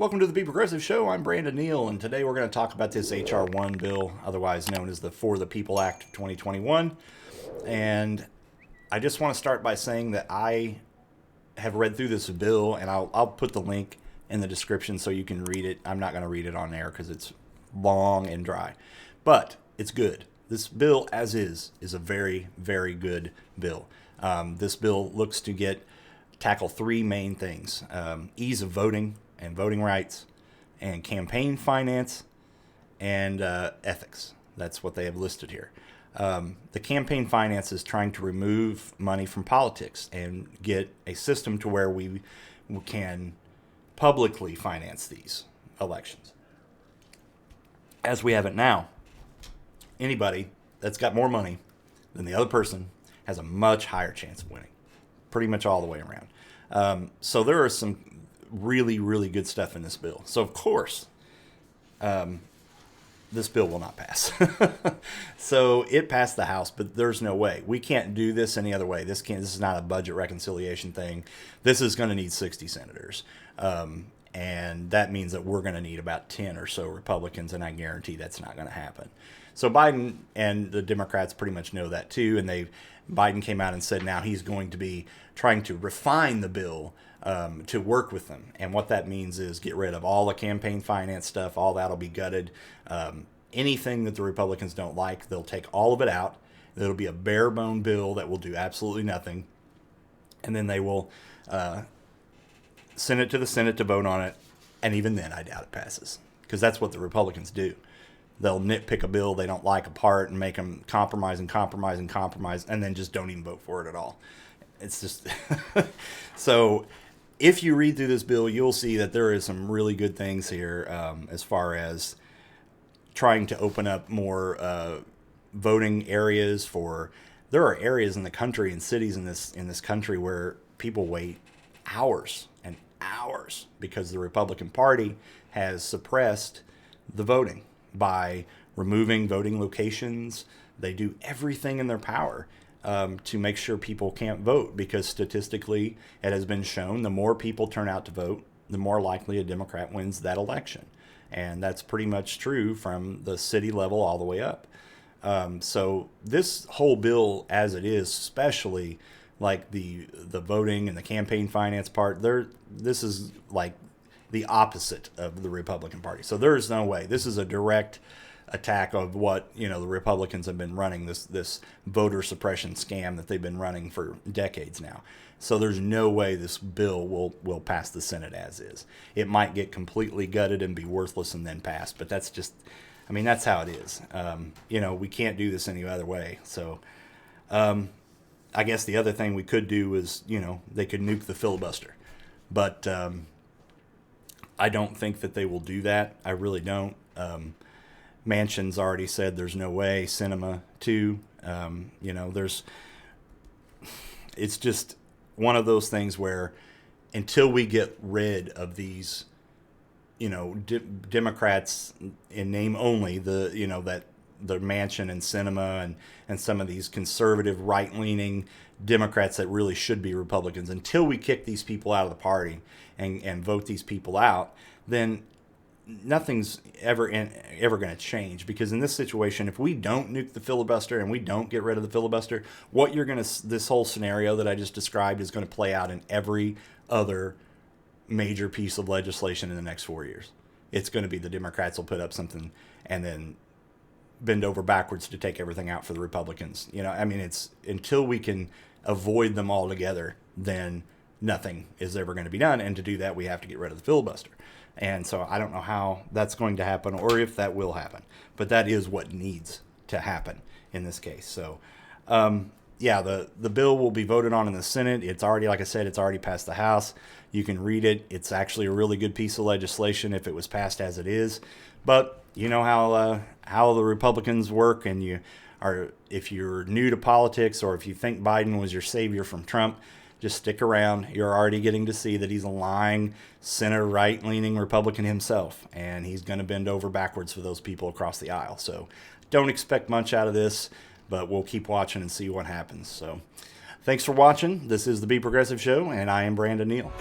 welcome to the Be Progressive Show. I'm Brandon Neal, and today we're going to talk about this H.R. 1 bill, otherwise known as the For the People Act of 2021. And I just want to start by saying that I have read through this bill, and I'll put the link in the description so you can read it. I'm not going to read it on air because it's long and dry, but it's good. This bill, as is a very, very good bill. This bill looks to tackle three main things: ease of voting and voting rights, and campaign finance, and ethics. That's what they have listed here. The campaign finance is trying to remove money from politics and get a system to where we can publicly finance these elections. As we have it now, anybody that's got more money than the other person has a much higher chance of winning, pretty much all the way around. So there are some really, really good stuff in this bill. So, of course, this bill will not pass. So it passed the House, but there's no way. We can't do this any other way. This is not a budget reconciliation thing. This is going to need 60 senators. And that means that we're going to need about 10 or so Republicans, and I guarantee that's not going to happen. So Biden and the Democrats pretty much know that too, and Biden came out and said now he's going to be trying to refine the bill to work with them. And what that means is get rid of all the campaign finance stuff. All that'll be gutted. Anything that the Republicans don't like, they'll take all of it out. It'll be a bare bone bill that will do absolutely nothing. And then they will send it to the Senate to vote on it. And even then, I doubt it passes, because that's what the Republicans do. They'll nitpick a bill they don't like apart and make them compromise, and then just don't even vote for it at all. It's just so. If you read through this bill, you'll see that there is some really good things here as far as trying to open up more voting areas there are areas in the country and cities in this country where people wait hours and hours because the Republican Party has suppressed the voting by removing voting locations. They do everything in their power to make sure people can't vote, because statistically it has been shown the more people turn out to vote, the more likely a Democrat wins that election. And that's pretty much true from the city level all the way up. So this whole bill as it is, especially like the voting and the campaign finance part, this is like the opposite of the Republican Party. So there is no way. This is a direct attack of what the Republicans have been running, this voter suppression scam that they've been running for decades now. So there's no way this bill will pass the Senate as is. It might get completely gutted and be worthless and then passed, but that's how it is. We can't do this any other way. So I guess the other thing we could do is they could nuke the filibuster, but I don't think that they will do that. I really don't. Manchin's already said there's no way. Sinema too. It's just one of those things where until we get rid of these, Democrats in name only, the Manchin and Sinema and some of these conservative right-leaning Democrats that really should be Republicans, until we kick these people out of the party and vote these people out, then nothing's ever going to change. Because in this situation, if we don't nuke the filibuster and we don't get rid of the filibuster, this whole scenario that I just described is going to play out in every other major piece of legislation in the next 4 years. It's going to be the Democrats will put up something and then bend over backwards to take everything out for the Republicans. It's until we can avoid them altogether, then nothing is ever going to be done. And to do that, we have to get rid of the filibuster. And so I don't know how that's going to happen or if that will happen, but that is what needs to happen in this case. So, the bill will be voted on in the Senate. It's already, like I said, it's already passed the House. You can read it. It's actually a really good piece of legislation if it was passed as it is. But you know how the Republicans work, and if you're new to politics or if you think Biden was your savior from Trump, just stick around. You're already getting to see that he's a lying, center right-leaning Republican himself, and he's going to bend over backwards for those people across the aisle. So don't expect much out of this, but we'll keep watching and see what happens. So thanks for watching. This is the Be Progressive Show, and I am Brandon Neal.